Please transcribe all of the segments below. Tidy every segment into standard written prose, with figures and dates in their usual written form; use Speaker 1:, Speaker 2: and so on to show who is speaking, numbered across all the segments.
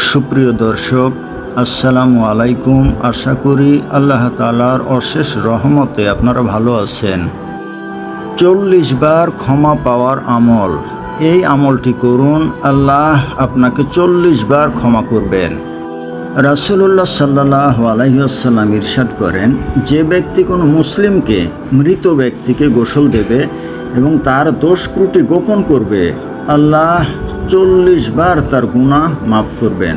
Speaker 1: সুপ্রিয় দর্শক, আসসালামু আলাইকুম। আশা করি আল্লাহ তাআলার অশেষ রহমতে আপনারা ভালো আছেন। 40 বার ক্ষমা পাওয়ার আমল, এই আমলটি করুন, আল্লাহ আপনাকে 40 বার ক্ষমা করবেন। রাসূলুল্লাহ সাল্লাল্লাহু আলাইহি ওয়াসাল্লাম ইরশাদ করেন, যে ব্যক্তি কোনো মুসলিমকে, মৃত ব্যক্তিকে গোসল দেবে এবং তার দোষ ত্রুটি গোপন করবে, আল্লাহ 40 বার তার গুনাহ মাফ করবেন।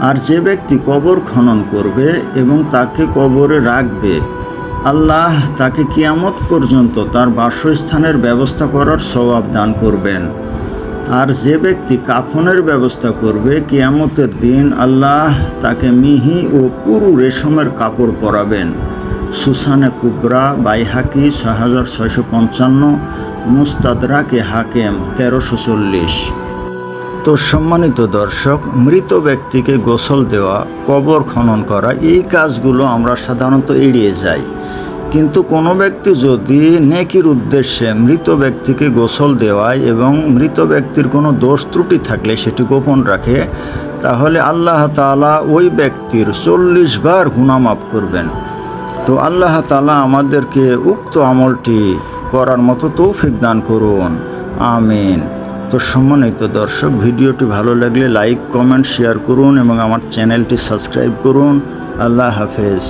Speaker 1: আর যে ব্যক্তি কবর খনন করবে এবং তাকে কবরে রাখবে, আল্লাহ তাকে কিয়ামত পর্যন্ত তার বাসস্থানের ব্যবস্থা করার সওয়াব দান করবেন। আর যে ব্যক্তি কাফনের ব্যবস্থা করবে, কিয়ামতের দিন আল্লাহ তাকে মিহি ও পুরু রেশমের কাপড় পরাবেন। সুসানে কুবরা, বাইহাকি 6655, মুস্তাদরাকে হাকেম 1340। তো সম্মানিত দর্শক, মৃত ব্যক্তিকে গোসল দেওয়া, কবর খনন করা, এই কাজগুলো আমরা সাধারণত এড়িয়ে যাই। কিন্তু কোনো ব্যক্তি যদি নেকির উদ্দেশ্যে মৃত ব্যক্তিকে গোসল দেওয়ায় এবং মৃত ব্যক্তির কোনো দোষ ত্রুটি থাকলে সেটি গোপন রাখে, তাহলে আল্লাহ তাআলা ওই ব্যক্তির 40 বার গুনাহ মাফ করবেন। তো আল্লাহ তাআলা আমাদেরকে উক্ত আমলটি করার মতো তৌফিক দান করুন, আমিন। তো সম্মানিত দর্শক, ভিডিওটি ভালো লাগলে লাইক, কমেন্ট, শেয়ার করুন এবং আমার চ্যানেলটি সাবস্ক্রাইব করুন। আল্লাহ হাফেজ।